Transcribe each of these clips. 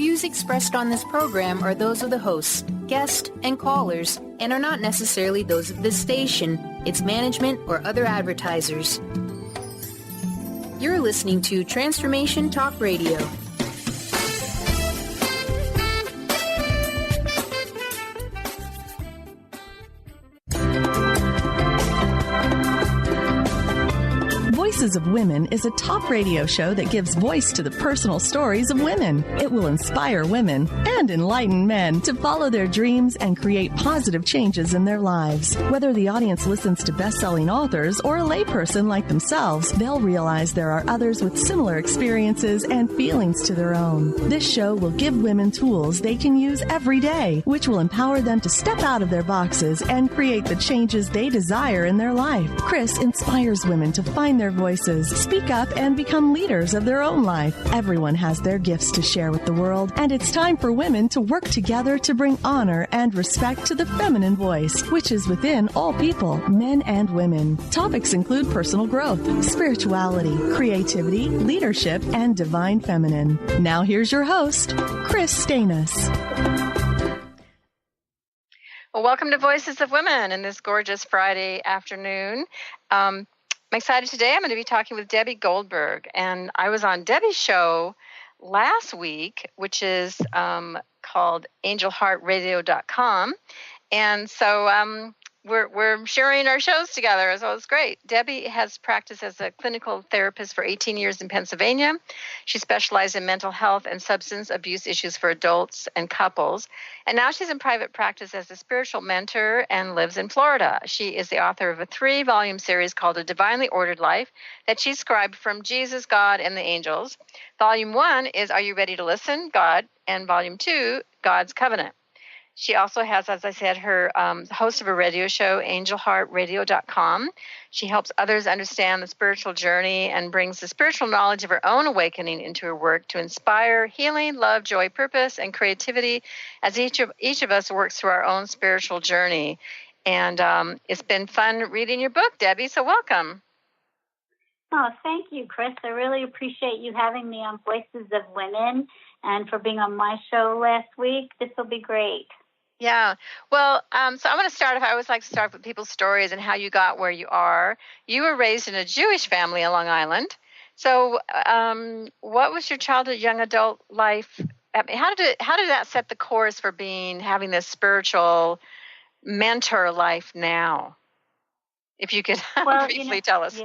views expressed on this program are those of the hosts, guests, and callers, and are not necessarily those of this station, its management, or other advertisers. You're listening to Transformation Talk Radio. Voices of Women is a talk radio show that gives voice to the personal stories of women. It will inspire women and enlighten men to follow their dreams and create positive changes in their lives. Whether the audience listens to best-selling authors or a layperson like themselves, they'll realize there are others with similar experiences and feelings to their own. This show will give women tools they can use every day, which will empower them to step out of their boxes and create the changes they desire in their life. Kris inspires women to find their voices, speak up, and become leaders of their own life. Everyone has their gifts to share with the world, and it's time for women to work together to bring honor and respect to the feminine voice, which is within all people, men and women. Topics include personal growth, spirituality, creativity, leadership, and divine feminine. Now here's your host, Kris Steinnes. Well, welcome to Voices of Women in this gorgeous Friday afternoon. I'm excited today. I'm going to be talking with Debbie Goldberg, and I was on Debbie's show last week, which is called angelheartradio.com, and so we're sharing our shows together, so it's great. Debbie has practiced as a clinical therapist for 18 years in Pennsylvania. She specialized in mental health and substance abuse issues for adults and couples, and now she's in private practice as a spiritual mentor and lives in Florida. She is the author of a 3-volume series called A Divinely Ordered Life that she scribed from Jesus, God, and the Angels. Volume 1 is Are You Ready to Listen, God, and Volume 2, God's Covenant. She also has, as I said, her host of a radio show, angelheartradio.com. She helps others understand the spiritual journey and brings the spiritual knowledge of her own awakening into her work to inspire healing, love, joy, purpose, and creativity as each of us works through our own spiritual journey. And it's been fun reading your book, Debbie, so welcome. Oh, thank you, Kris. I really appreciate you having me on Voices of Women and for being on my show last week. This will be great. Yeah. Well, so I'm going to start off. I always like to start with people's stories and how you got where you are. You were raised in a Jewish family on Long Island. So what was your childhood, young adult life? I mean, how did that set the course for having this spiritual mentor life now? If you could briefly tell us.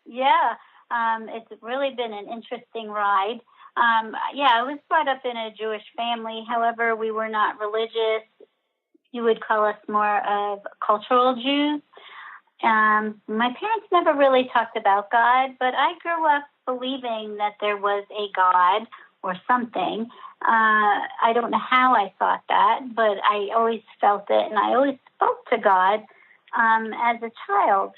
Yeah. It's really been an interesting ride. I was brought up in a Jewish family. However, we were not religious. You would call us more of cultural Jews. My parents never really talked about God, but I grew up believing that there was a God or something. I don't know how I thought that, but I always felt it, and I always spoke to God as a child.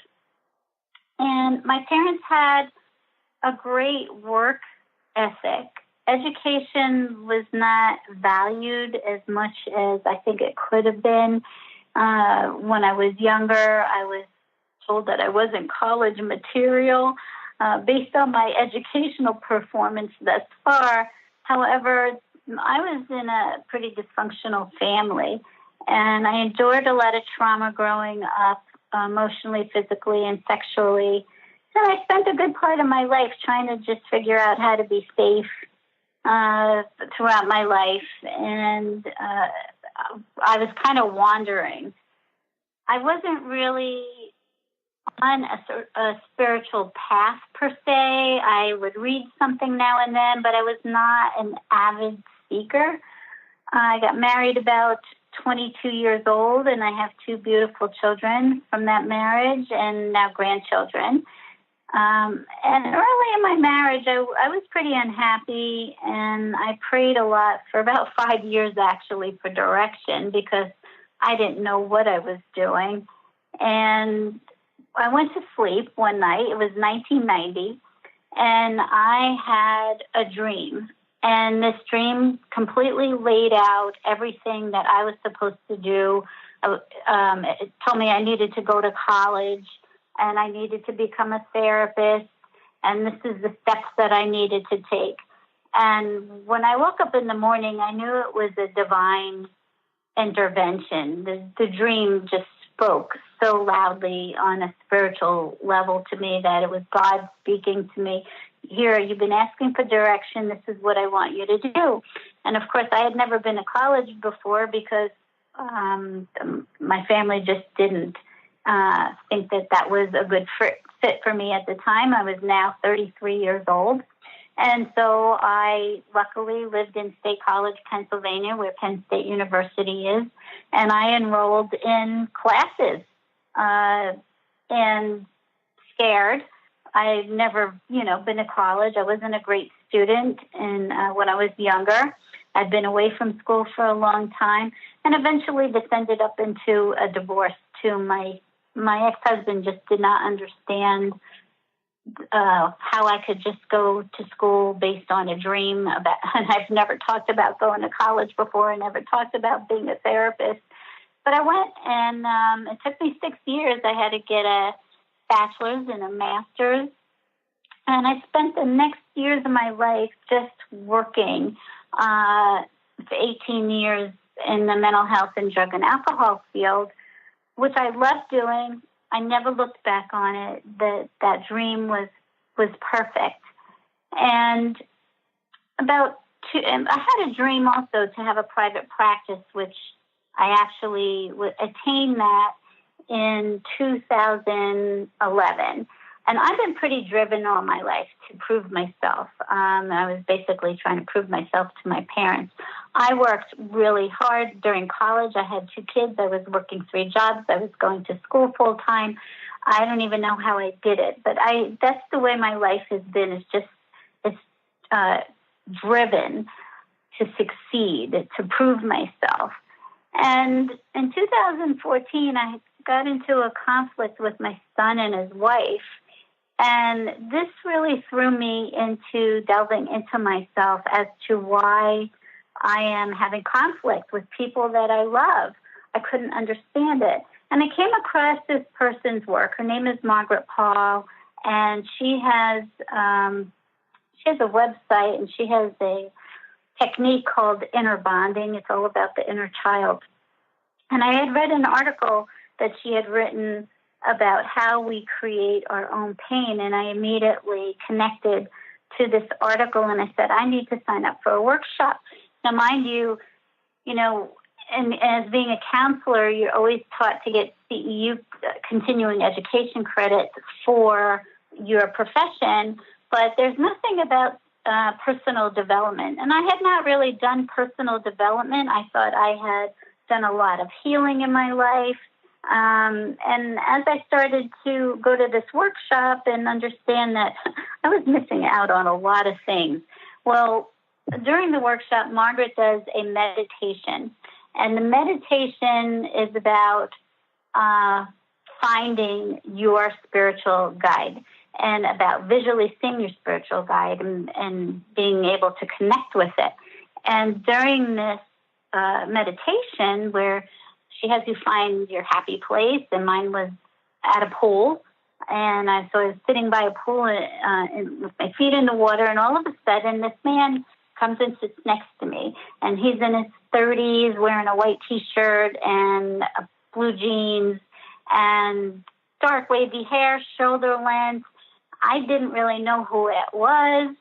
And my parents had a great work ethic. Education was not valued as much as I think it could have been. When I was younger, I was told that I wasn't college material based on my educational performance thus far. However, I was in a pretty dysfunctional family, and I endured a lot of trauma growing up, emotionally, physically, and sexually. And I spent a good part of my life trying to just figure out how to be safe throughout my life. And I was kind of wandering. I wasn't really on a spiritual path per se. I would read something now and then, but I was not an avid seeker. I got married about 22 years old, and I have 2 beautiful children from that marriage and now grandchildren. And early in my marriage, I was pretty unhappy, and I prayed a lot for about 5 years, actually, for direction because I didn't know what I was doing. And I went to sleep one night. It was 1990, and I had a dream. And this dream completely laid out everything that I was supposed to do. It told me I needed to go to college, and I needed to become a therapist, and this is the steps that I needed to take. And when I woke up in the morning, I knew it was a divine intervention. The dream just spoke so loudly on a spiritual level to me that it was God speaking to me. Here, you've been asking for direction. This is what I want you to do. And of course, I had never been to college before because my family just didn't think that was a good fit for me at the time. I was now 33 years old. And so I luckily lived in State College, Pennsylvania, where Penn State University is, and I enrolled in classes and scared. I'd never, been to college. I wasn't a great student when I was younger. I'd been away from school for a long time, and eventually this ended up into a divorce too. My ex-husband just did not understand how I could just go to school based on a dream and I've never talked about going to college before. I never talked about being a therapist, but I went, and it took me 6 years. I had to get a bachelor's and a master's, and I spent the next years of my life just working for 18 years in the mental health and drug and alcohol field, which I loved doing. I never looked back on it. That dream was perfect. And I had a dream also to have a private practice, which I actually attained that in 2011. And I've been pretty driven all my life to prove myself. I was basically trying to prove myself to my parents. I worked really hard during college. I had 2 kids. I was working 3 jobs. I was going to school full time. I don't even know how I did it, but that's the way my life has been. It's driven to succeed, to prove myself. And in 2014, I got into a conflict with my son and his wife. And this really threw me into delving into myself as to why I am having conflict with people that I love. I couldn't understand it. And I came across this person's work. Her name is Margaret Paul, and she has a website, and she has a technique called inner bonding. It's all about the inner child. And I had read an article that she had written about how we create our own pain, and I immediately connected to this article, and I said, I need to sign up for a workshop. Now, mind you, and as being a counselor, you're always taught to get CEU, continuing education credit for your profession, but there's nothing about personal development. And I had not really done personal development. I thought I had done a lot of healing in my life. And as I started to go to this workshop and understand that I was missing out on a lot of things. Well, during the workshop, Margaret does a meditation. And the meditation is about finding your spiritual guide and about visually seeing your spiritual guide and being able to connect with it. And during this meditation where she has you find your happy place, and mine was at a pool. And I was sitting by a pool with my feet in the water, and all of a sudden this man comes and sits next to me. And he's in his 30s, wearing a white T-shirt and blue jeans and dark wavy hair, shoulder length. I didn't really know who it was,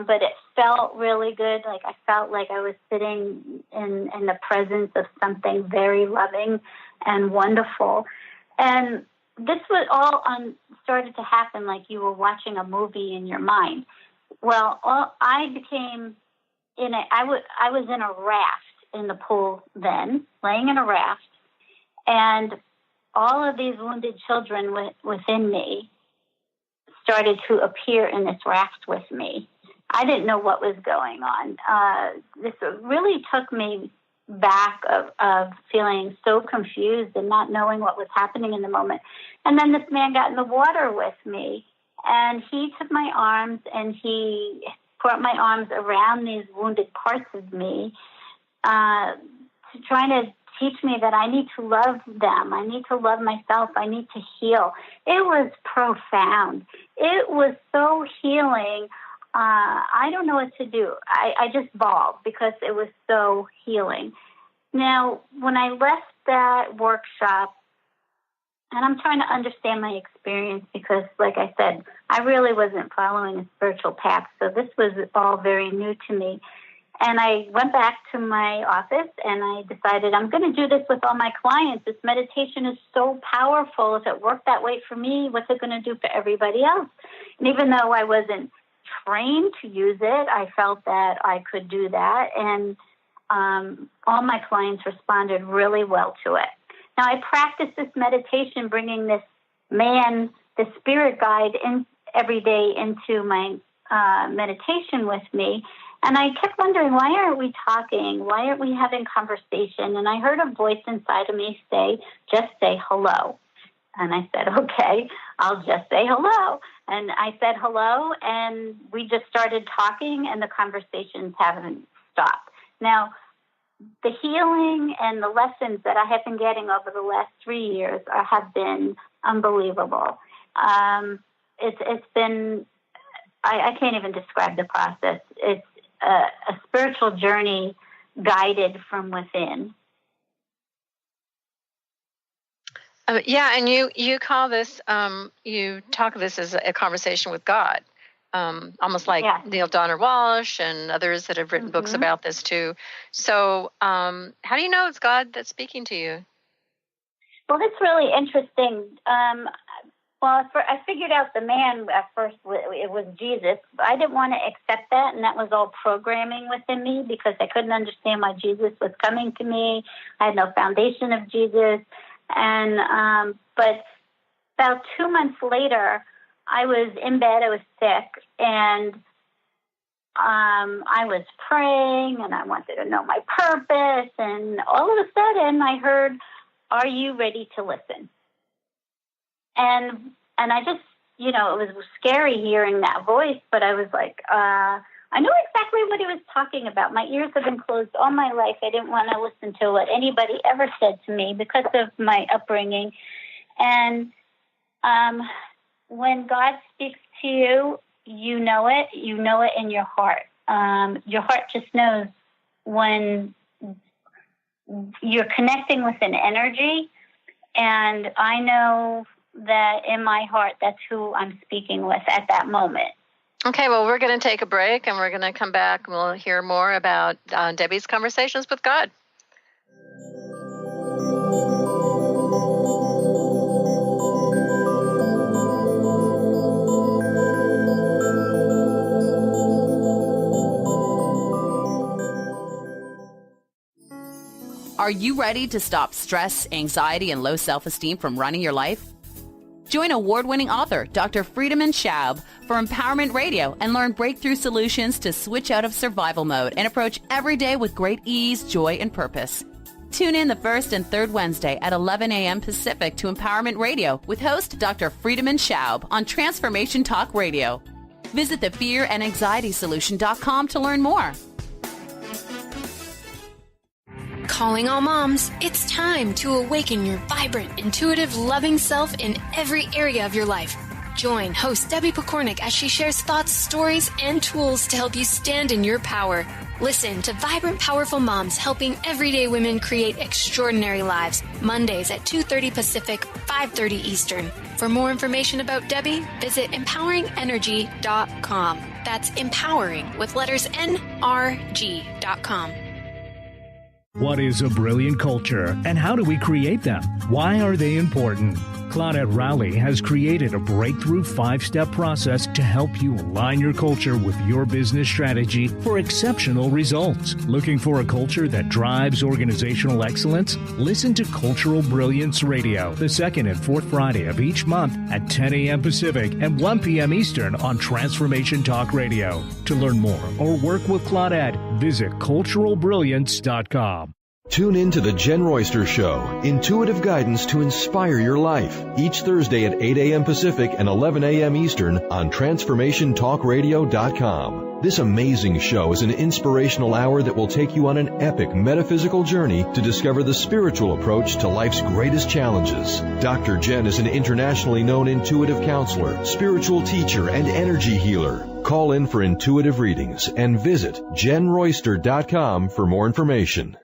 but it felt really good. Like I felt like I was sitting in the presence of something very loving and wonderful. And this was all started to happen like you were watching a movie in your mind. Well, I was in a raft in the pool then, laying in a raft, and all of these wounded children within me started to appear in this raft with me. I didn't know what was going on. This really took me back of feeling so confused and not knowing what was happening in the moment. And then this man got in the water with me, and he took my arms and he put my arms around these wounded parts of me, trying to teach me that I need to love them. I need to love myself. I need to heal. It was profound. It was so healing. I don't know what to do. I just bawled because it was so healing. Now, when I left that workshop, and I'm trying to understand my experience because, like I said, I really wasn't following a spiritual path, so this was all very new to me. And I went back to my office and I decided I'm going to do this with all my clients. This meditation is so powerful. If it worked that way for me, what's it going to do for everybody else? And even though I wasn't trained to use it, I felt that I could do that. And all my clients responded really well to it. Now, I practiced this meditation, bringing this man, the spirit guide, in every day into my meditation with me. And I kept wondering, why aren't we talking? Why aren't we having conversation? And I heard a voice inside of me say, just say hello. And I said, okay, I'll just say hello. And I said hello, and we just started talking, and the conversations haven't stopped. Now, the healing and the lessons that I have been getting over the last 3 years have been unbelievable. It's been, I can't even describe the process. It's a spiritual journey guided from within. And you call this, you talk of this as a conversation with God, almost like Neil Donner Walsh and others that have written books about this too. So how do you know it's God that's speaking to you? Well, that's really interesting. I figured out the man at first, it was Jesus. I didn't want to accept that, and that was all programming within me because I couldn't understand why Jesus was coming to me. I had no foundation of Jesus. And but about 2 months later, I was in bed, I was sick, and I was praying, and I wanted to know my purpose, and all of a sudden I heard, "Are you ready to listen?" And I just, it was scary hearing that voice, but I was like, I knew exactly what he was talking about. My ears have been closed all my life. I didn't want to listen to what anybody ever said to me because of my upbringing. And when God speaks to you, you know it in your heart. Your heart just knows when you're connecting with an energy. And I know that in my heart, that's who I'm speaking with at that moment. Okay, well, we're going to take a break, and we're going to come back, and we'll hear more about Debbie's conversations with God. Are you ready to stop stress, anxiety, and low self-esteem from running your life? Join award-winning author Dr. Friedemann Schaub for Empowerment Radio and learn breakthrough solutions to switch out of survival mode and approach every day with great ease, joy, and purpose. Tune in the first and third Wednesday at 11 a.m. Pacific to Empowerment Radio with host Dr. Friedemann Schaub on Transformation Talk Radio. Visit thefearandanxietysolution.com to learn more. Calling all moms, it's time to awaken your vibrant, intuitive, loving self in every area of your life. Join host Debbie Pokornik as she shares thoughts, stories, and tools to help you stand in your power. Listen to Vibrant, Powerful Moms helping everyday women create extraordinary lives. Mondays at 2:30 Pacific, 5:30 Eastern. For more information about Debbie, visit empoweringenergy.com. That's empowering with letters NRG.com. What is a brilliant culture, and how do we create them? Why are they important? Claudette Rowley has created a breakthrough 5-step process to help you align your culture with your business strategy for exceptional results. Looking for a culture that drives organizational excellence? Listen to Cultural Brilliance Radio, the second and fourth Friday of each month at 10 a.m. Pacific and 1 p.m. Eastern on Transformation Talk Radio. To learn more or work with Claudette, visit culturalbrilliance.com. Tune in to The Jen Royster Show, intuitive guidance to inspire your life, each Thursday at 8 a.m. Pacific and 11 a.m. Eastern on TransformationTalkRadio.com. This amazing show is an inspirational hour that will take you on an epic metaphysical journey to discover the spiritual approach to life's greatest challenges. Dr. Jen is an internationally known intuitive counselor, spiritual teacher, and energy healer. Call in for intuitive readings and visit JenRoyster.com for more information.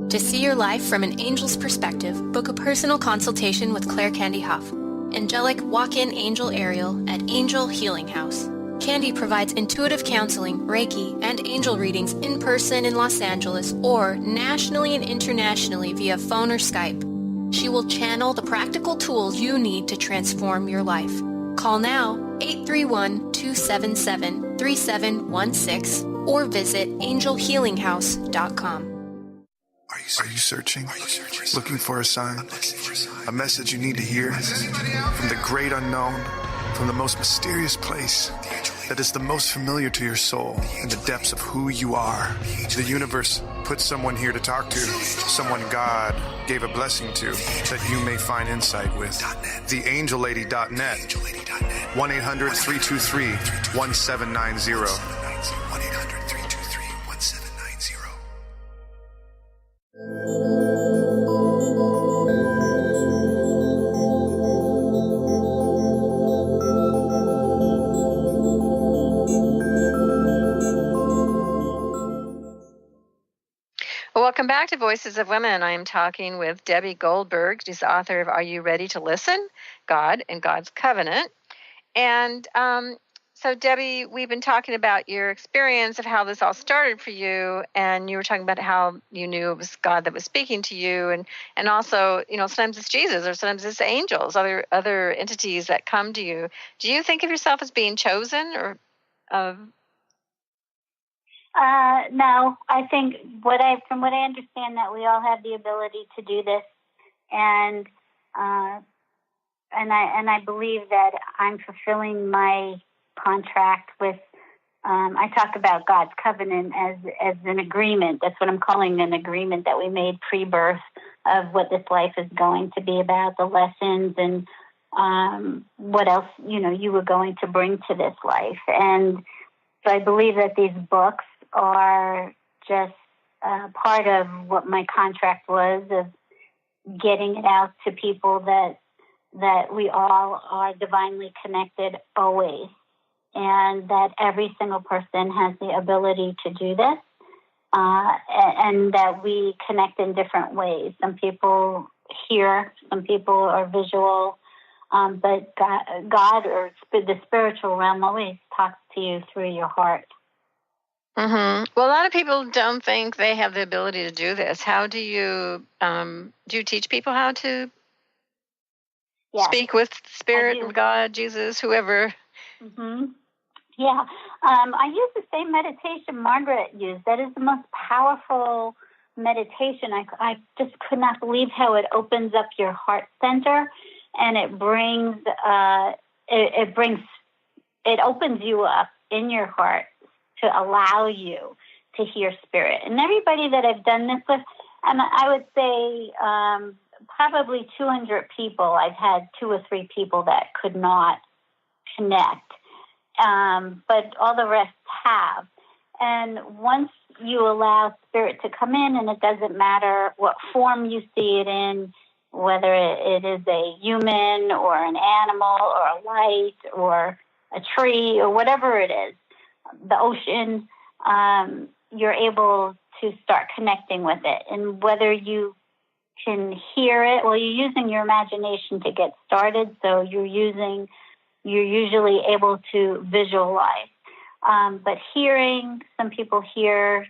To see your life from an angel's perspective, book a personal consultation with Claire Candy Huff, angelic walk-in angel Ariel at Angel Healing House. Candy provides intuitive counseling, Reiki, and angel readings in person in Los Angeles or nationally and internationally via phone or Skype. She will channel the practical tools you need to transform your life. Call now 831-277-3716 or visit angelhealinghouse.com. Are you searching? Looking for a sign? A message you need to hear? From the great unknown, from the most mysterious place that is the most familiar to your soul in the depths of who you are. The universe put someone here to talk to, someone God gave a blessing to, that you may find insight with. TheAngelLady.net. 1-800-323-1790. Welcome back to Voices of Women. I am talking with Debbie Goldberg. She's the author of Are You Ready to Listen? God and God's Covenant. And so, Debbie, we've been talking about your experience of how this all started for you, and you were talking about how you knew it was God that was speaking to you, and also, you know, sometimes it's Jesus or sometimes it's angels, other entities that come to you. Do you think of yourself as being chosen or No, I think from what I understand, that we all have the ability to do this, and I believe that I'm fulfilling my contract with. I talk about God's covenant as an agreement. That's what I'm calling an agreement that we made pre-birth of what this life is going to be about, the lessons, and what else you were going to bring to this life. And so I believe that these books are just part of what my contract was, of getting it out to people that we all are divinely connected always, and that every single person has the ability to do this, and that we connect in different ways. Some people hear, some people are visual, but God or the spiritual realm always talks to you through your heart. Mm-hmm. Well, a lot of people don't think they have the ability to do this. How do you teach people how to speak with Spirit of God, Jesus, whoever? Mm-hmm. Yeah. I use the same meditation Margaret used. That is the most powerful meditation. I just could not believe how it opens up your heart center, and it opens you up in your heart to allow you to hear Spirit. And everybody that I've done this with, and I would say probably 200 people, I've had 2 or 3 people that could not connect, but all the rest have. And once you allow Spirit to come in, and it doesn't matter what form you see it in, whether it is a human or an animal or a light or a tree or whatever it is, the ocean, you're able to start connecting with it. And whether you can hear it, well, you're using your imagination to get started, so you're usually able to visualize. But hearing, some people hear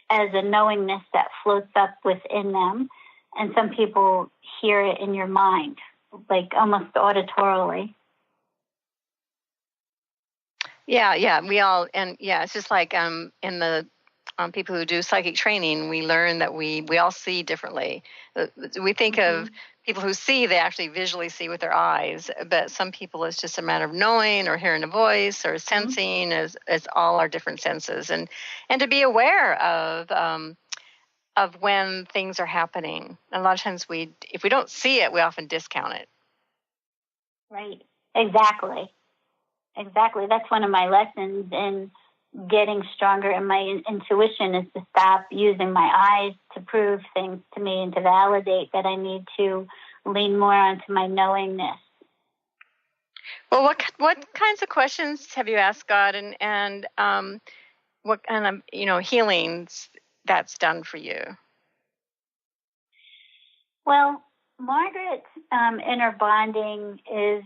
as a knowingness that floats up within them, and some people hear it in your mind, like almost auditorily. Yeah, we all, and yeah, it's just like in the people who do psychic training, we learn that we all see differently. We think of people who see, they actually visually see with their eyes, but some people it's just a matter of knowing or hearing a voice or sensing as all our different senses, and to be aware of of when things are happening. And a lot of times if we don't see it, we often discount it. Right. Exactly. That's one of my lessons in getting stronger in my intuition, is to stop using my eyes to prove things to me and to validate that I need to lean more onto my knowingness. Well, what kinds of questions have you asked God, and what kind of healings that's done for you? Well, Margaret's inner bonding is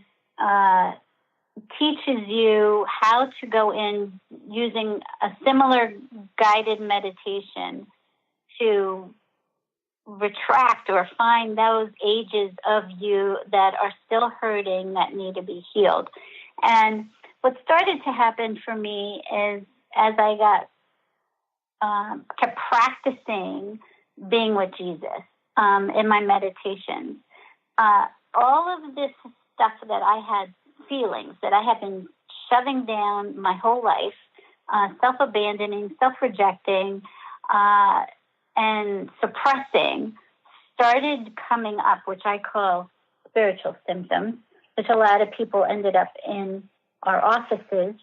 teaches you how to go in using a similar guided meditation to retract or find those ages of you that are still hurting, that need to be healed. And what started to happen for me is, as I kept practicing being with Jesus in my meditations, all of this stuff that I had, feelings that I had been shoving down my whole life, self-abandoning, self-rejecting, and suppressing, started coming up, which I call spiritual symptoms, which a lot of people ended up in our offices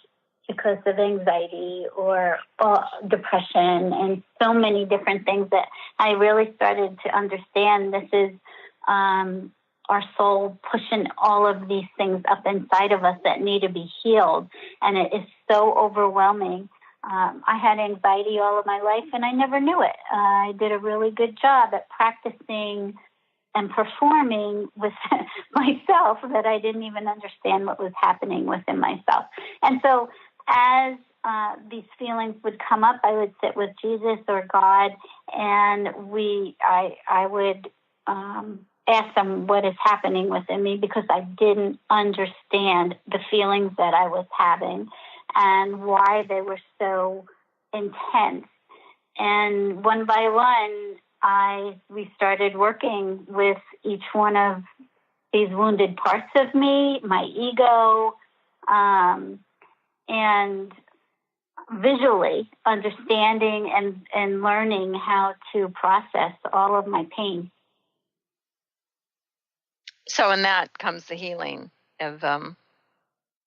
because of anxiety or depression and so many different things that I really started to understand. This is our soul pushing all of these things up inside of us that need to be healed. And it is so overwhelming. I had anxiety all of my life, and I never knew it. I did a really good job at practicing and performing with myself that I didn't even understand what was happening within myself. And so as these feelings would come up, I would sit with Jesus or God, and I would ask them what is happening within me, because I didn't understand the feelings that I was having and why they were so intense. And one by one, we started working with each one of these wounded parts of me, my ego, and visually understanding and learning how to process all of my pain. So in that comes the healing of, I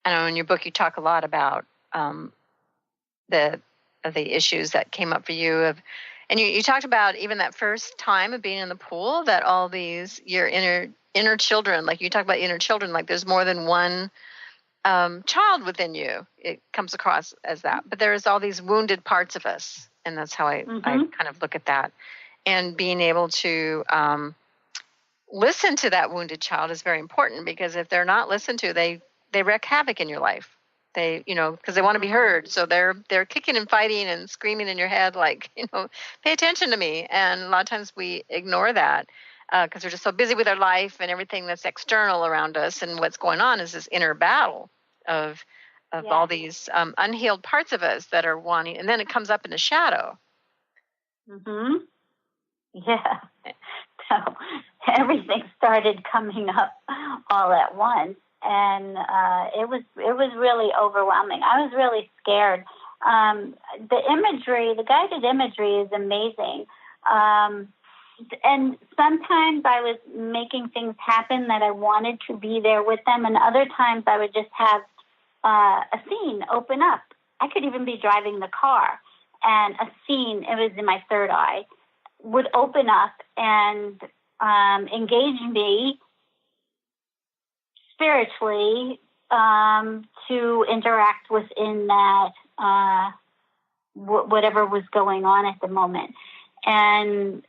know in your book you talk a lot about the issues that came up for you, and you talked about even that first time of being in the pool, that all these your inner children, like you talk about inner children, like there's more than one child within you. It comes across as that, but there's all these wounded parts of us, and that's how I kind of look at that, and being able to listen to that wounded child is very important, because if they're not listened to, they wreak havoc in your life. They, because they want to be heard. So they're kicking and fighting and screaming in your head, like, pay attention to me. And a lot of times we ignore that because we're just so busy with our life and everything that's external around us. And what's going on is this inner battle of all these unhealed parts of us that are wanting, and then it comes up in the shadow. Yeah. So everything started coming up all at once, and it was really overwhelming. I was really scared. The guided imagery is amazing. And sometimes I was making things happen that I wanted to be there with them, and other times I would just have a scene open up. I could even be driving the car, and a scene, it was in my third eye, would open up and engage me spiritually to interact within that whatever was going on at the moment. And,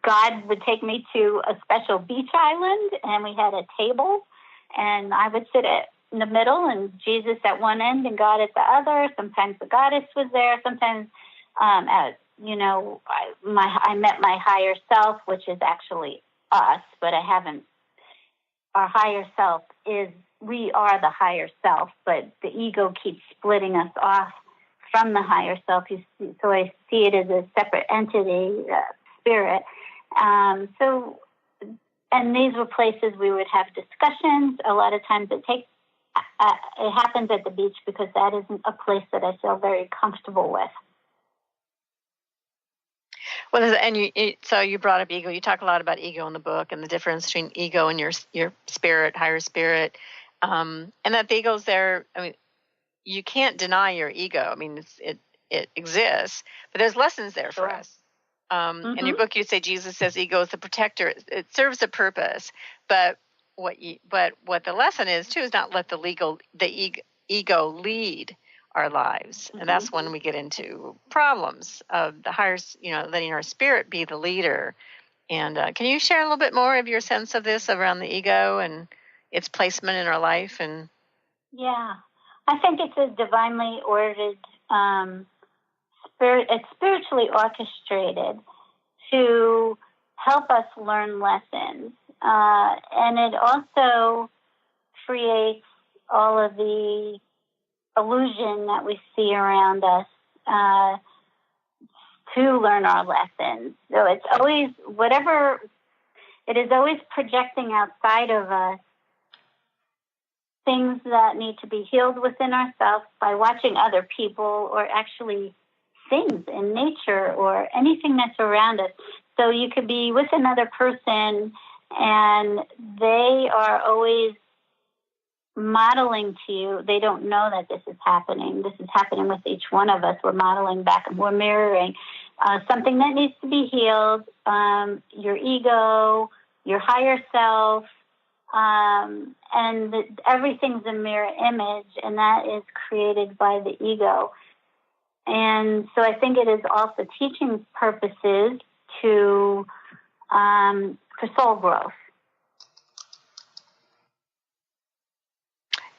God would take me to a special beach island, and we had a table, and I would sit in the middle, and Jesus at one end and God at the other. Sometimes the goddess was there. Sometimes, I met my higher self, which is actually us, but our higher self we are the higher self, but the ego keeps splitting us off from the higher self. So I see it as a separate entity, spirit. And these were places we would have discussions. A lot of times it happens at the beach, because that isn't a place that I feel very comfortable with. Well, and so you brought up ego. You talk a lot about ego in the book and the difference between ego and your spirit, higher spirit, and that the ego's there. I mean, you can't deny your ego. I mean, it exists, but there's lessons there for us. In your book, you say Jesus says ego is the protector. It serves a purpose, but what the lesson is too is not let the ego lead our lives, and that's when we get into problems of the higher, letting our spirit be the leader. And can you share a little bit more of your sense of this around the ego and its placement in our life? And yeah, I think it's a divinely ordered spirit. It's spiritually orchestrated to help us learn lessons, and it also creates all of the illusion that we see around us to learn our lessons. So it's always it is always projecting outside of us things that need to be healed within ourselves by watching other people or actually things in nature or anything that's around us. So you could be with another person and they are always modeling to you. They don't know that this is happening. This is happening with each one of us. We're modeling back and we're mirroring something that needs to be healed, your ego, your higher self, and everything's a mirror image, and that is created by the ego. And so I think it is also teaching purposes for soul growth.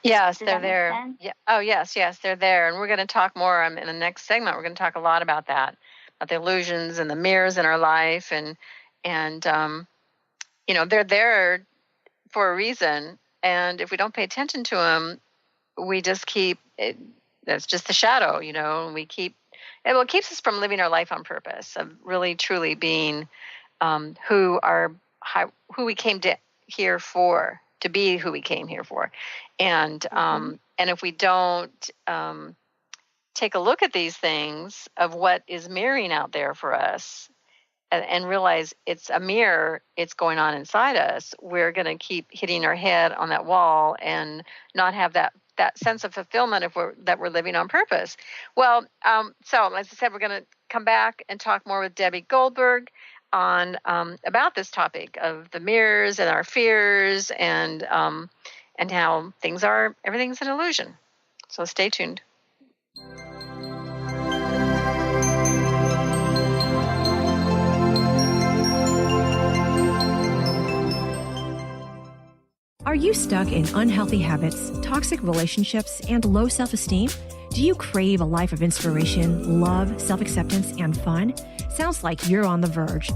Yes, they're there. Yeah. Oh, yes, they're there. And we're going to talk more in the next segment. We're going to talk a lot about that, about the illusions and the mirrors in our life. And they're there for a reason. And if we don't pay attention to them, we just keep it. That's just the shadow, and we keep it. It keeps us from living our life on purpose, of really, truly being who we came here for. To be who we came here for. And if we don't take a look at these things of what is mirroring out there for us and realize it's a mirror, it's going on inside us, we're going to keep hitting our head on that wall and not have that sense of fulfillment that we're living on purpose. Well, so as I said, we're going to come back and talk more with Debbie Goldberg on about this topic of the mirrors and our fears and how everything's an illusion. So stay tuned. Are you stuck in unhealthy habits, toxic relationships, and low self-esteem? Do you crave a life of inspiration, love, self-acceptance, and fun? Sounds like you're on the verge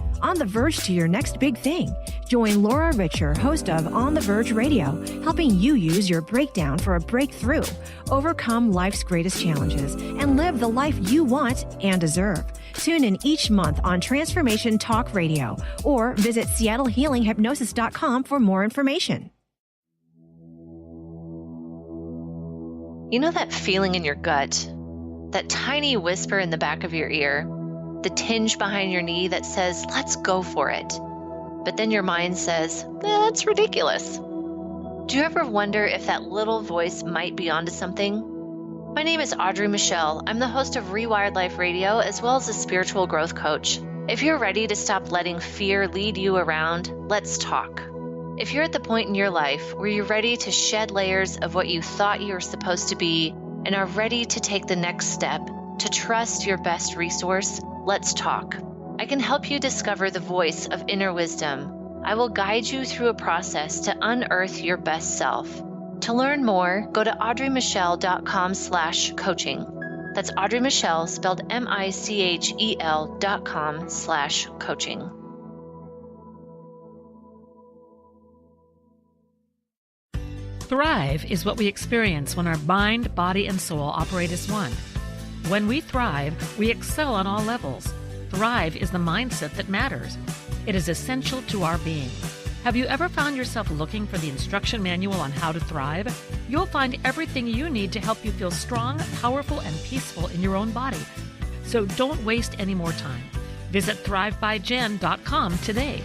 to your next big thing. Join Laura Richer, host of On the Verge Radio, helping you use your breakdown for a breakthrough, overcome life's greatest challenges, and live the life you want and deserve. Tune in each month on Transformation Talk Radio or visit SeattleHealingHypnosis.com for more information. You know that feeling in your gut, that tiny whisper in the back of your ear, the tinge behind your knee that says, let's go for it. But then your mind says, that's ridiculous. Do you ever wonder if that little voice might be onto something? My name is Audrey Michelle. I'm the host of Rewired Life Radio, as well as a spiritual growth coach. If you're ready to stop letting fear lead you around, let's talk. If you're at the point in your life where you're ready to shed layers of what you thought you were supposed to be and are ready to take the next step, to trust your best resource, let's talk. I can help you discover the voice of inner wisdom. I will guide you through a process to unearth your best self. To learn more, go to audreymichelle.com/coaching. That's Audrey Michelle, spelled MICHEL.com/coaching. Thrive is what we experience when our mind, body, and soul operate as one. When we thrive, we excel on all levels. Thrive is the mindset that matters. It is essential to our being. Have you ever found yourself looking for the instruction manual on how to thrive? You'll find everything you need to help you feel strong, powerful, and peaceful in your own body. So don't waste any more time. Visit thrivebyjen.com today.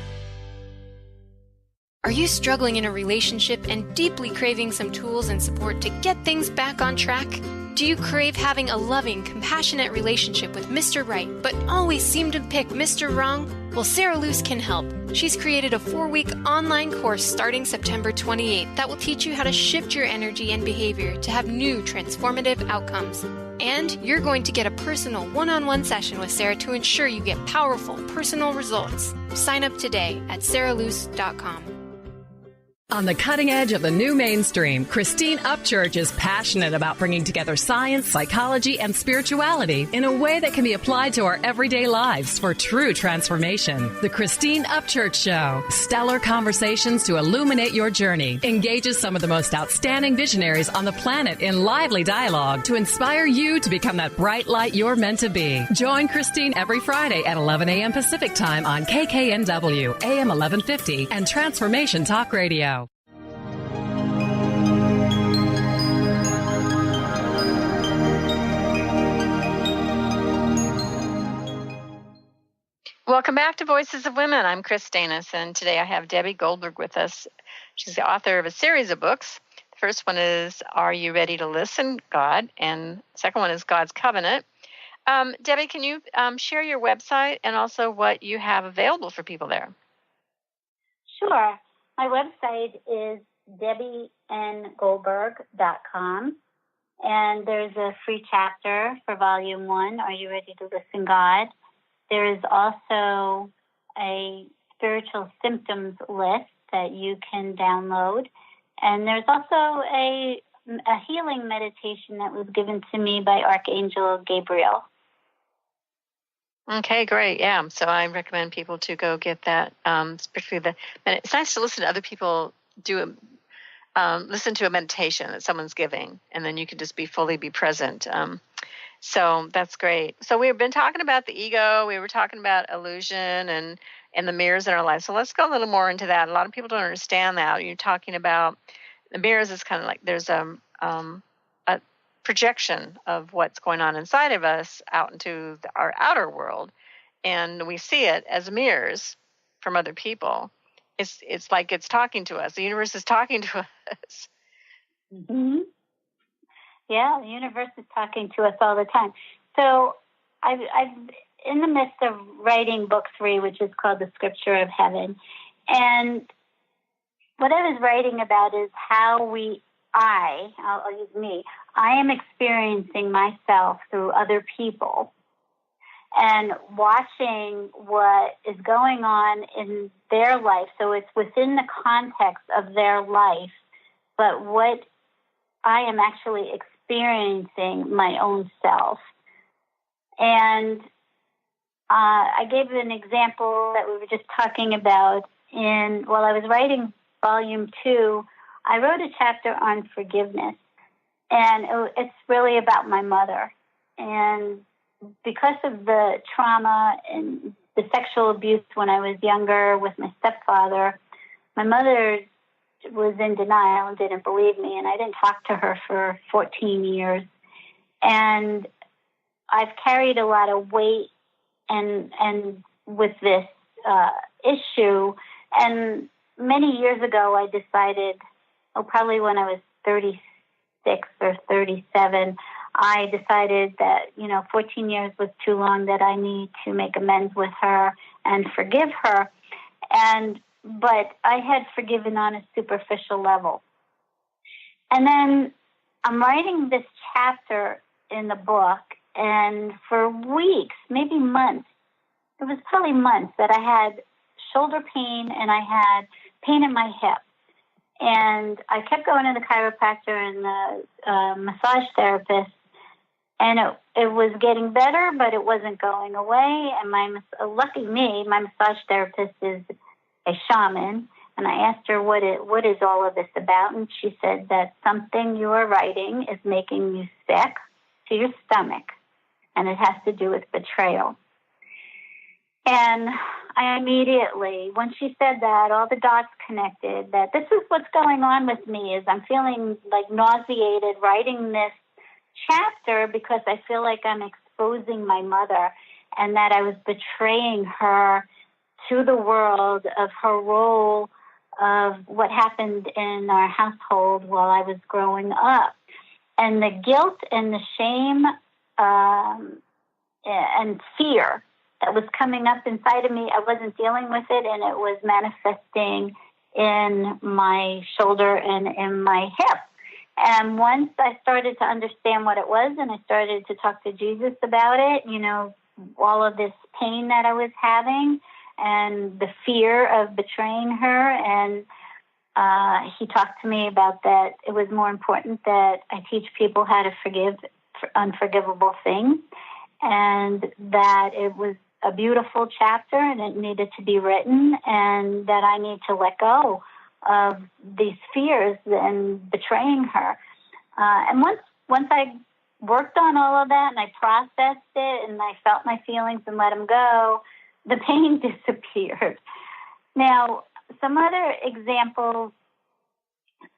Are you struggling in a relationship and deeply craving some tools and support to get things back on track? Do you crave having a loving, compassionate relationship with Mr. Right, but always seem to pick Mr. Wrong? Well, Sarah Luce can help. She's created a 4-week online course starting September 28th that will teach you how to shift your energy and behavior to have new transformative outcomes. And you're going to get a personal one-on-one session with Sarah to ensure you get powerful, personal results. Sign up today at sarahluce.com. On the cutting edge of the new mainstream, Christine Upchurch is passionate about bringing together science, psychology, and spirituality in a way that can be applied to our everyday lives for true transformation. The Christine Upchurch Show, stellar conversations to illuminate your journey, engages some of the most outstanding visionaries on the planet in lively dialogue to inspire you to become that bright light you're meant to be. Join Christine every Friday at 11 a.m. Pacific Time on KKNW, AM 1150, and Transformation Talk Radio. Welcome back to Voices of Women. I'm Kris Steinnes, and today I have Debbie Goldberg with us. She's the author of a series of books. The first one is Are You Ready to Listen, God? And the second one is God's Covenant. Debbie, can you share your website and also what you have available for people there? Sure. My website is debbiengoldberg.com, and there's a free chapter for Volume 1, Are You Ready to Listen, God? There is also a spiritual symptoms list that you can download. And there's also a healing meditation that was given to me by Archangel Gabriel. Okay, great. Yeah, so I recommend people to go get that, particularly it's nice to listen to other people listen to a meditation that someone's giving, and then you can just fully be present. So that's great. So we've been talking about the ego. We were talking about illusion and the mirrors in our life. So let's go a little more into that. A lot of people don't understand that. You're talking about the mirrors is kind of like there's a projection of what's going on inside of us out into our outer world, and we see it as mirrors from other people. It's like it's talking to us. The universe is talking to us. Mm-hmm. Yeah, the universe is talking to us all the time. So I've in the midst of writing book 3, which is called The Scripture of Heaven. And what I was writing about is how I'll use me, I am experiencing myself through other people and watching what is going on in their life. So it's within the context of their life, but what I am actually experiencing my own self. And I gave an example that we were just talking about while I was writing Volume 2, I wrote a chapter on forgiveness. And it's really about my mother. And because of the trauma and the sexual abuse when I was younger with my stepfather, my mother was in denial and didn't believe me, and I didn't talk to her for 14 years. And I've carried a lot of weight and with this issue. And many years ago, I decided, probably when I was 36 or 37, I decided that, 14 years was too long, that I need to make amends with her and forgive her. But I had forgiven on a superficial level. And then I'm writing this chapter in the book, and for weeks, maybe months, it was probably months that I had shoulder pain and I had pain in my hip. And I kept going to the chiropractor and the massage therapist, and it was getting better, but it wasn't going away. And lucky me, my massage therapist is a shaman, and I asked her what is all of this about, and she said that something you are writing is making you sick to your stomach, and it has to do with betrayal. And I immediately, when she said that, all the dots connected, that this is what's going on with me, is I'm feeling like nauseated writing this chapter because I feel like I'm exposing my mother. and that I was betraying her to the world of her role of what happened in our household while I was growing up. And the guilt and the shame and fear that was coming up inside of me, I wasn't dealing with it, and it was manifesting in my shoulder and in my hip. And once I started to understand what it was and I started to talk to Jesus about it, all of this pain that I was having and the fear of betraying her, and he talked to me about that it was more important that I teach people how to forgive unforgivable things, and that it was a beautiful chapter and it needed to be written, and that I need to let go of these fears and betraying her. And once I worked on all of that and I processed it and I felt my feelings and let them go, the pain disappeared. Now, some other examples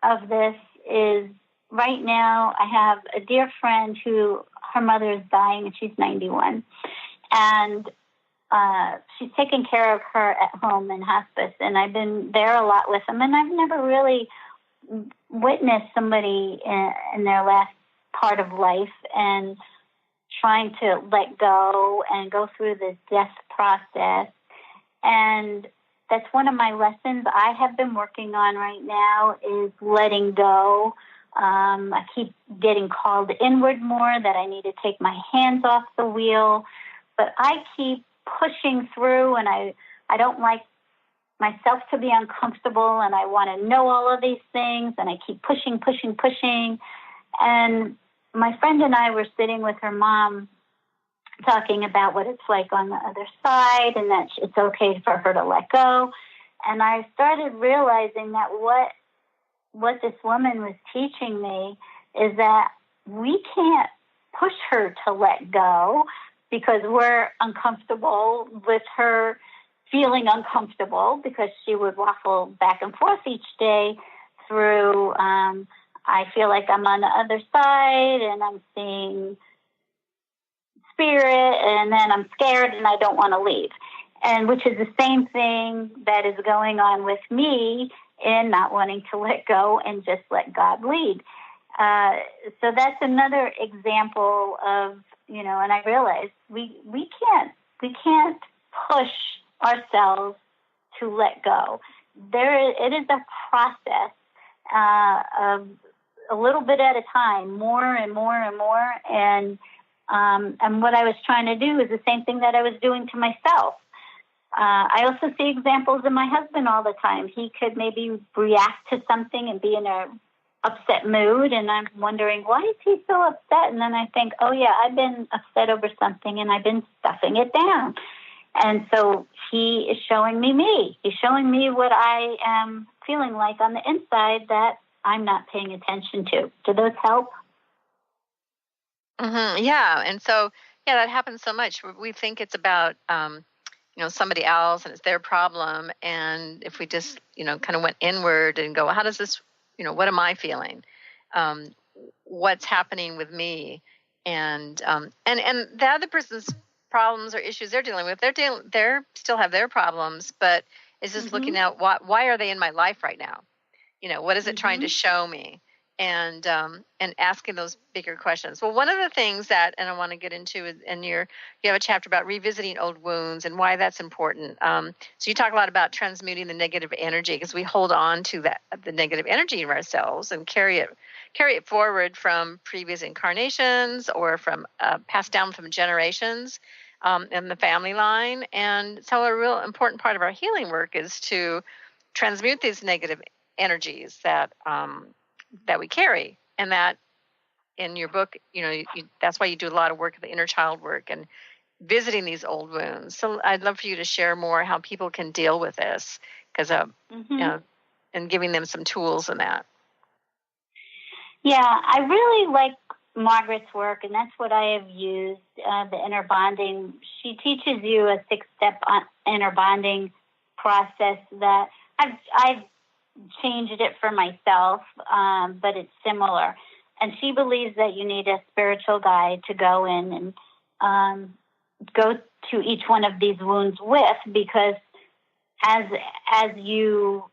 of this is right now I have a dear friend who her mother is dying and she's 91. And she's taking care of her at home in hospice, and I've been there a lot with them, and I've never really witnessed somebody in their last part of life and trying to let go and go through the death process. And that's one of my lessons I have been working on right now is letting go. I keep getting called inward more, that I need to take my hands off the wheel, but I keep pushing through, and I don't like myself to be uncomfortable, and I want to know all of these things, and I keep pushing. And my friend and I were sitting with her mom talking about what it's like on the other side, and that it's okay for her to let go. And I started realizing that what this woman was teaching me is that we can't push her to let go, because we're uncomfortable with her feeling uncomfortable, because she would waffle back and forth each day through, I feel like I'm on the other side and I'm seeing spirit, and then I'm scared and I don't want to leave. And which is the same thing that is going on with me in not wanting to let go and just let God lead. So that's another example of, and I realized we can't push ourselves to let go. It is a process of a little bit at a time, more and more and more. And what I was trying to do is the same thing that I was doing to myself. I also see examples in my husband all the time. He could maybe react to something and be in a upset mood, and I'm wondering, why is he so upset? And then I think, oh yeah, I've been upset over something and I've been stuffing it down. And so he is showing me. He's showing me what I am feeling like on the inside that I'm not paying attention to. Do those help? Mm-hmm. Yeah. And so, that happens so much. We think it's about, somebody else and it's their problem. And if we just, kind of went inward and go, how does this, what am I feeling? What's happening with me? And the other person's problems or issues they're dealing with, they're still have their problems, but it's just looking at why are they in my life right now? What is it trying to show me? And asking those bigger questions. Well, one of the things that, and I want to get into, and you have a chapter about revisiting old wounds and why that's important. So you talk a lot about transmuting the negative energy, because we hold on to the negative energy in ourselves and carry it forward from previous incarnations or from passed down from generations in the family line. And so a real important part of our healing work is to transmute these negative energies that we carry. And that in your book, that's why you do a lot of work, the inner child work and visiting these old wounds. So I'd love for you to share more how people can deal with this, because and giving them some tools in that. Yeah, I really like Margaret's work, and that's what I have used, the inner bonding. She teaches you a 6-step inner bonding process that I've changed it for myself, but it's similar. And she believes that you need a spiritual guide to go in and go to each one of these wounds with, because as you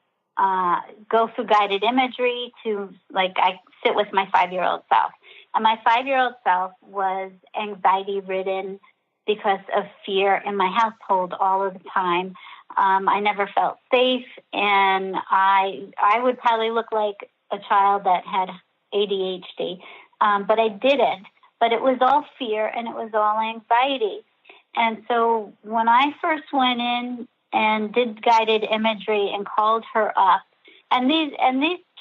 go through guided imagery to, like, I sit with my 5-year-old self. And my 5-year-old self was anxiety-ridden because of fear in my household all of the time. I never felt safe, and I would probably look like a child that had ADHD, but I didn't. But it was all fear, and it was all anxiety. And so when I first went in and did guided imagery and called her up, and these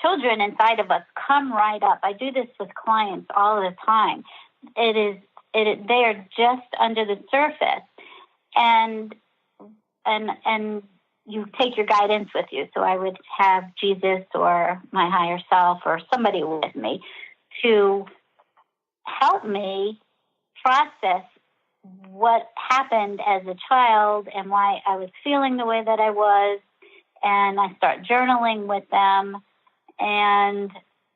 children inside of us come right up. I do this with clients all the time. They are just under the surface, and you take your guidance with you. So I would have Jesus or my higher self or somebody with me to help me process what happened as a child and why I was feeling the way that I was. And I start journaling with them. And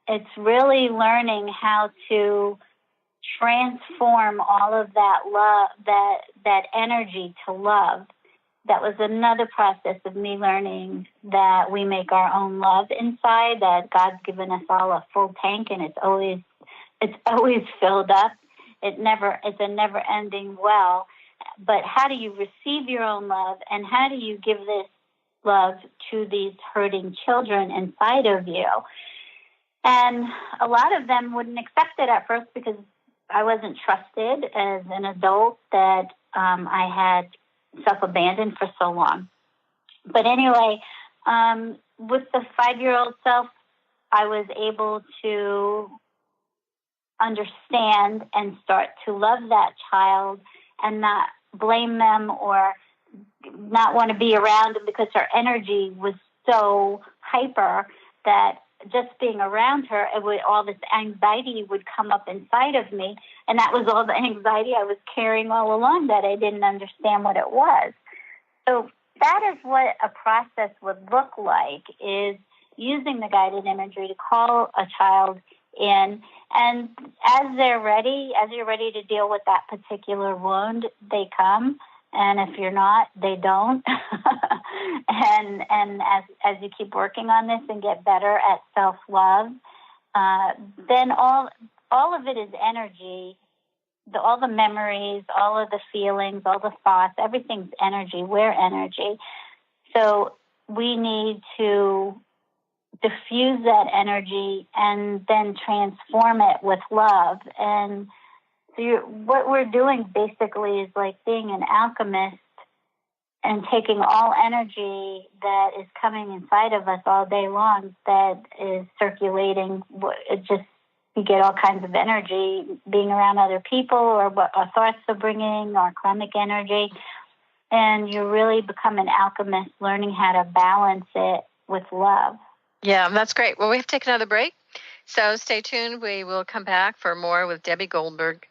it's really learning how to transform all of that love, that energy to love. That was another process of me learning that we make our own love inside, that God's given us all a full tank, and it's always filled up. It's a never-ending well. But how do you receive your own love, and how do you give this love to these hurting children inside of you? And a lot of them wouldn't accept it at first because I wasn't trusted as an adult, that I had self-abandoned for so long. But anyway, with the 5-year-old self, I was able to understand and start to love that child and not blame them or not want to be around them, because her energy was so hyper that just being around her, all this anxiety would come up inside of me. And that was all the anxiety I was carrying all along, that I didn't understand what it was. So that is what a process would look like, is using the guided imagery to call a child in. And as you're ready to deal with that particular wound, they come. And if you're not, they don't. and as you keep working on this and get better at self-love, then all of it is energy. All the memories, all of the feelings, all the thoughts, everything's energy. We're energy. So we need to diffuse that energy and then transform it with love. And so what we're doing basically is like being an alchemist and taking all energy that is coming inside of us all day long, that is circulating. You get all kinds of energy being around other people, or what our thoughts are bringing, or karmic energy. And you really become an alchemist, learning how to balance it with love. Yeah, that's great. Well, we have to take another break, so stay tuned. We will come back for more with Debbie Goldberg.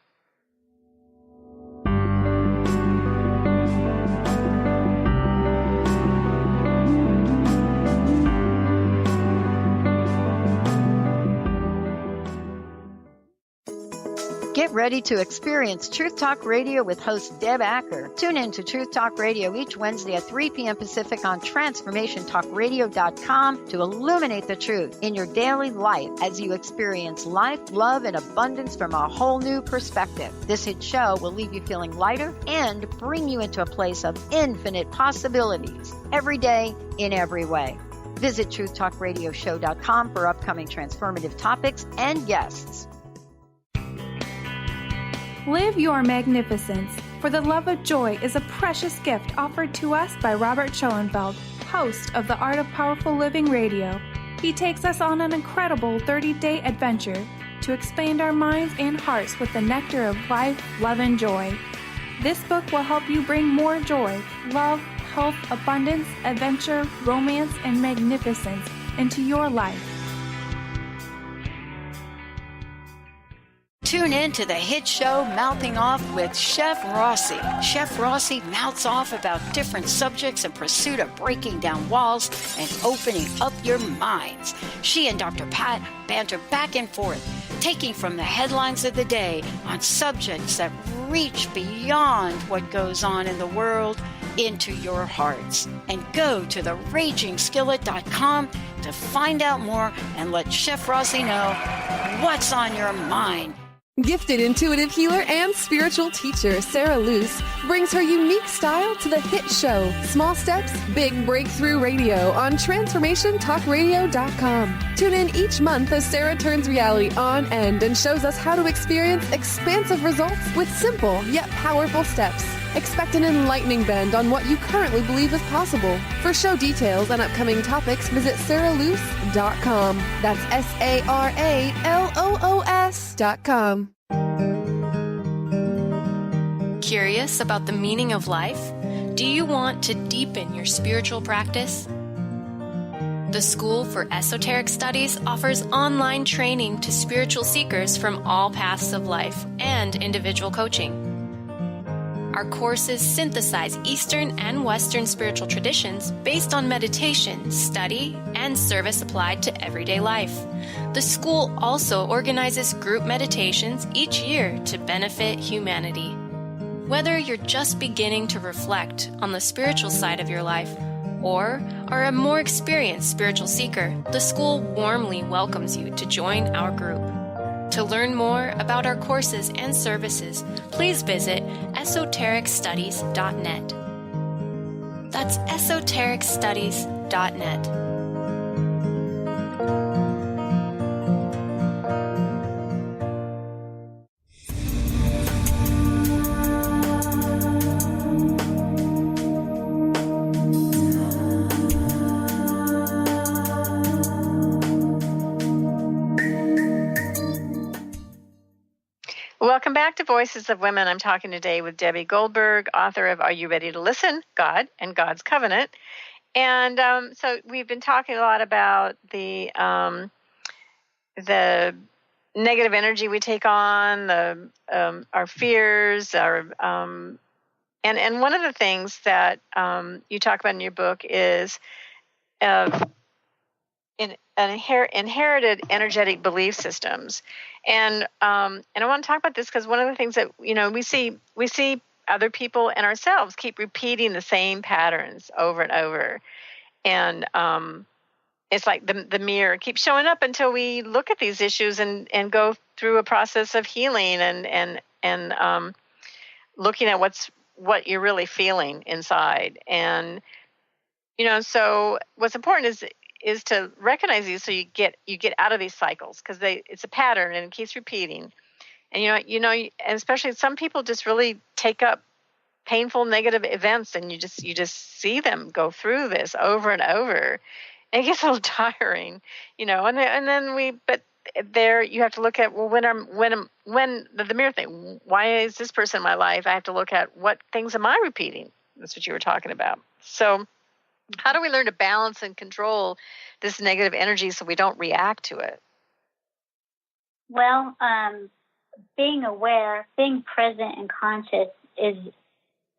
Get ready to experience Truth Talk Radio with host Deb Acker. Tune in to Truth Talk Radio each Wednesday at 3 p.m. Pacific on TransformationTalkRadio.com to illuminate the truth in your daily life as you experience life, love, and abundance from a whole new perspective. This hit show will leave you feeling lighter and bring you into a place of infinite possibilities every day in every way. Visit TruthTalkRadioshow.com for upcoming transformative topics and guests. Live your magnificence, for the love of joy is a precious gift offered to us by Robert Schoenfeld, host of the Art of Powerful Living Radio. He takes us on an incredible 30-day adventure to expand our minds and hearts with the nectar of life, love, and joy. This book will help you bring more joy, love, health, abundance, adventure, romance, and magnificence into your life. Tune in to the hit show Mouthing Off with Chef Rossi. Chef Rossi mouths off about different subjects in pursuit of breaking down walls and opening up your minds. She and Dr. Pat banter back and forth, taking from the headlines of the day on subjects that reach beyond what goes on in the world into your hearts. And go to theragingskillet.com to find out more and let Chef Rossi know what's on your mind. Gifted intuitive healer and spiritual teacher Sarah Luce brings her unique style to the hit show Small Steps, Big Breakthrough Radio on TransformationTalkRadio.com. Tune in each month as Sarah turns reality on end and shows us how to experience expansive results with simple yet powerful steps. Expect an enlightening bend on what you currently believe is possible. For show details and upcoming topics, visit sarahluce.com. That's SARALOOS.com. Curious about the meaning of life? Do you want to deepen your spiritual practice? The School for Esoteric Studies offers online training to spiritual seekers from all paths of life and individual coaching. Our courses synthesize Eastern and Western spiritual traditions based on meditation, study, and service applied to everyday life. The school also organizes group meditations each year to benefit humanity. Whether you're just beginning to reflect on the spiritual side of your life or are a more experienced spiritual seeker, the school warmly welcomes you to join our group. To learn more about our courses and services, please visit esotericstudies.net. That's esotericstudies.net. Welcome back to Voices of Women. I'm talking today with Debbie Goldberg, author of Are You Ready to Listen? God and God's Covenant. And so we've been talking a lot about the negative energy we take on, our fears, and one of the things that you talk about in your book is inherited energetic belief systems. And I want to talk about this because one of the things that, we see other people and ourselves keep repeating the same patterns over and over. And it's like the mirror keeps showing up until we look at these issues and go through a process of healing and looking at what you're really feeling inside. And, so what's important is to recognize these so you get out of these cycles, because it's a pattern and it keeps repeating. And and especially some people just really take up painful negative events, and you just see them go through this over and over. And it gets a little tiring, and then but there you have to look at, well, when the mirror thing, why is this person in my life? I have to look at what things am I repeating? That's what you were talking about. So how do we learn to balance and control this negative energy so we don't react to it? Well, being aware, being present and conscious is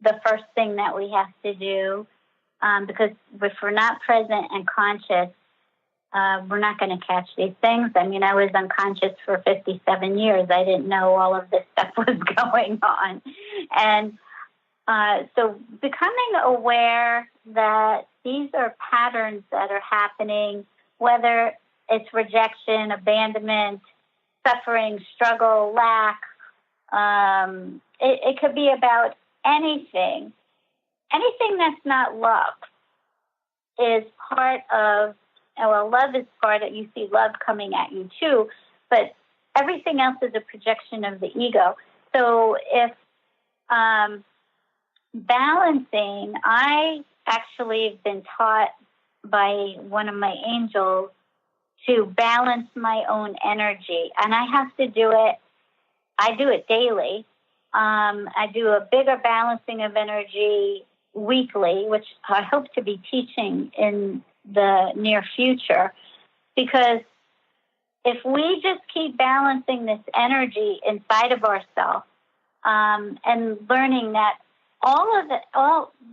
the first thing that we have to do, because if we're not present and conscious, we're not going to catch these things. I mean, I was unconscious for 57 years. I didn't know all of this stuff was going on. And so becoming aware that these are patterns that are happening, whether it's rejection, abandonment, suffering, struggle, lack, it could be about anything. Anything that's not love is part of, love is part of, you see love coming at you too, but everything else is a projection of the ego. So if balancing, I actually have been taught by one of my angels to balance my own energy. And I have to do it. I do it daily. I do a bigger balancing of energy weekly, which I hope to be teaching in the near future. Because if we just keep balancing this energy inside of ourselves, and learning that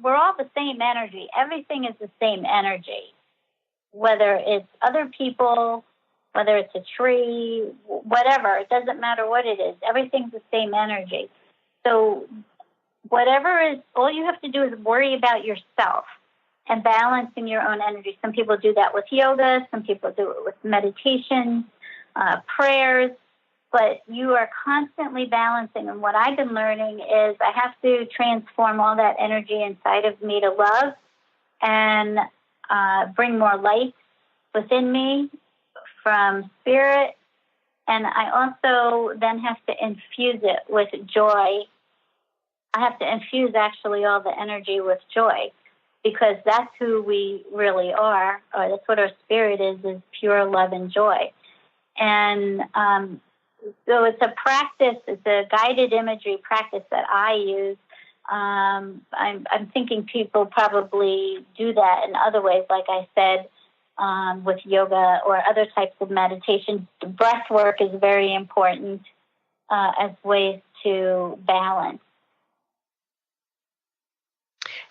we're all the same energy. Everything is the same energy. Whether it's other people, whether it's a tree, whatever, it doesn't matter what it is. Everything's the same energy. So whatever is, all you have to do is worry about yourself and balancing your own energy. Some people do that with yoga. Some people do it with meditation, prayers. But you are constantly balancing. And what I've been learning is I have to transform all that energy inside of me to love and bring more light within me from spirit. And I also then have to infuse it with joy. I have to infuse actually all the energy with joy, because that's who we really are, or that's what our spirit is pure love and joy. And so it's a practice, it's a guided imagery practice that I use. I'm thinking people probably do that in other ways, like I said, with yoga or other types of meditation. Breath work is very important as ways to balance.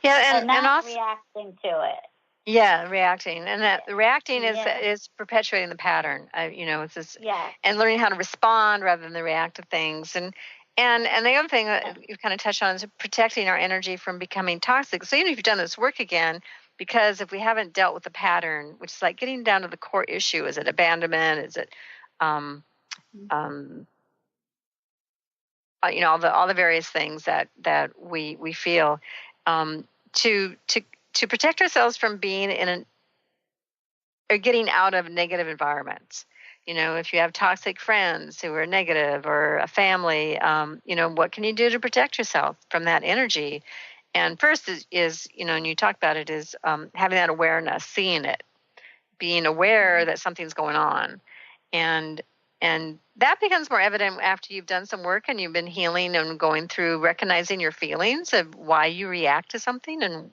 Yeah, and not also reacting to it. Yeah, reacting, and that the reacting is perpetuating the pattern. It's this, and learning how to respond rather than the react to things. And the other thing that you've kind of touched on is protecting our energy from becoming toxic. So even if you've done this work again, because if we haven't dealt with the pattern, which is like getting down to the core issue, is it abandonment? Is it, all the various things that we feel, to protect ourselves from being or getting out of negative environments. If you have toxic friends who are negative, or a family, what can you do to protect yourself from that energy? And first is and you talk about it, is having that awareness, seeing it, being aware that something's going on. And that becomes more evident after you've done some work and you've been healing and going through recognizing your feelings of why you react to something.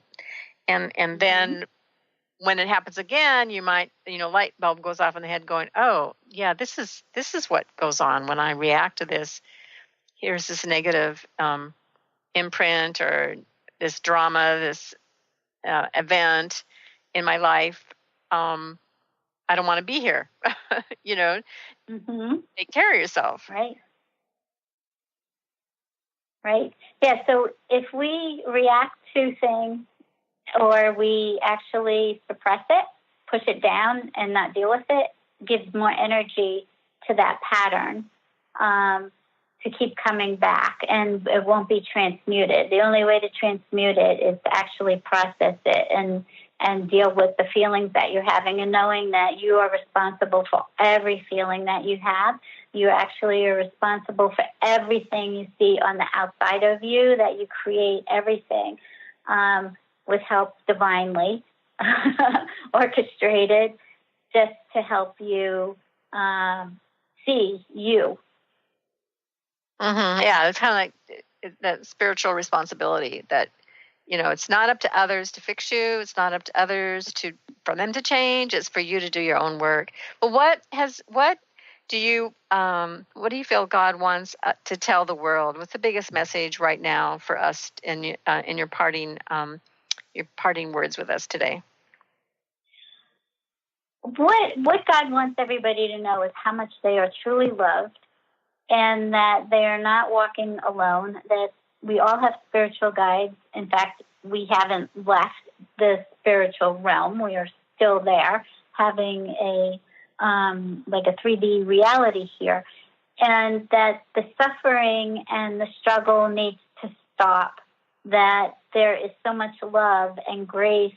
And then when it happens again, you might, light bulb goes off in the head going, oh, yeah, this is what goes on when I react to this. Here's this negative imprint, or this drama, this event in my life. I don't want to be here. Take care of yourself. Right. Yeah. So if we react to things, or we actually suppress it, push it down and not deal with it, gives more energy to that pattern to keep coming back, and it won't be transmuted. The only way to transmute it is to actually process it and deal with the feelings that you're having, and knowing that you are responsible for every feeling that you have. You actually are responsible for everything you see on the outside of you, that you create everything with help divinely orchestrated, just to help you see you. Yeah, it's kind of like that spiritual responsibility that, it's not up to others to fix you. It's not up to others for them to change. It's for you to do your own work. But what do you feel God wants to tell the world? What's the biggest message right now for us in your parting words with us today? What God wants everybody to know is how much they are truly loved, and that they are not walking alone, that we all have spiritual guides. In fact, we haven't left the spiritual realm. We are still there, having a 3D reality here. And that the suffering and the struggle needs to stop, that there is so much love and grace,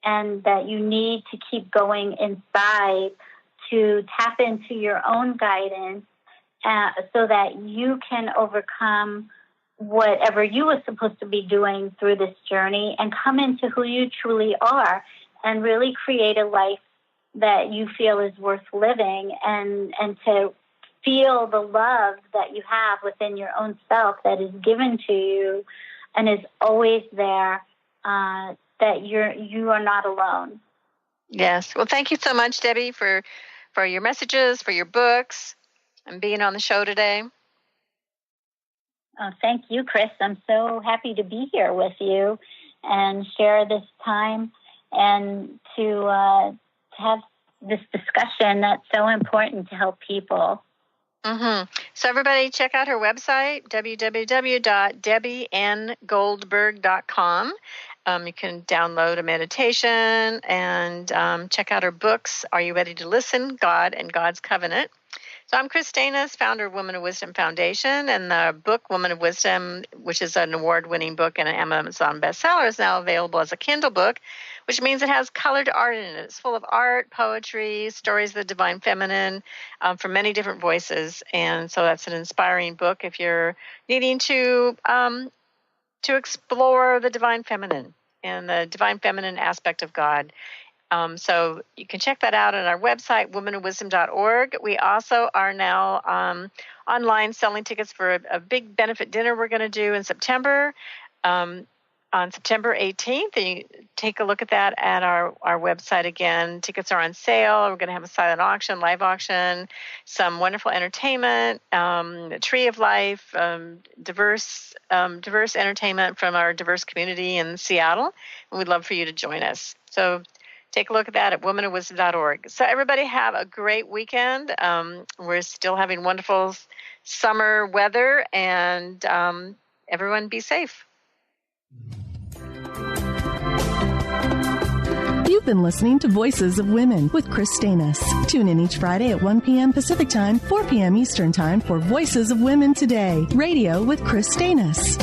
and that you need to keep going inside to tap into your own guidance, so that you can overcome whatever you were supposed to be doing through this journey, and come into who you truly are, and really create a life that you feel is worth living, and to feel the love that you have within your own self, that is given to you and is always there, that you are not alone. Yes. Well, thank you so much, Debbie, for your messages, for your books, and being on the show today. Oh, thank you, Kris. I'm so happy to be here with you and share this time, and to have this discussion that's so important to help people. So everybody check out her website, www.debbiengoldberg.com. You can download a meditation and check out her books, Are You Ready to Listen? God and God's Covenant. So I'm Kris Steinnes, founder of Women of Wisdom Foundation, and the book Woman of Wisdom, which is an award-winning book and an Amazon bestseller, is now available as a Kindle book, which means it has colored art in it. It's full of art, poetry, stories of the divine feminine from many different voices, and so that's an inspiring book if you're needing to explore the divine feminine and the divine feminine aspect of God. So you can check that out on our website, womenofwisdom.org. We also are now online selling tickets for a big benefit dinner we're going to do in September, on September 18th. And you take a look at that at our website again. Tickets are on sale. We're going to have a silent auction, live auction, some wonderful entertainment, Tree of Life, diverse entertainment from our diverse community in Seattle. And we'd love for you to join us. So take a look at that at womenofwisdom.org. So everybody have a great weekend. We're still having wonderful summer weather, and everyone be safe. You've been listening to Voices of Women with Kris Steinnes. Tune in each Friday at 1 p.m. Pacific Time, 4 p.m. Eastern Time for Voices of Women Today, radio with Kris Steinnes.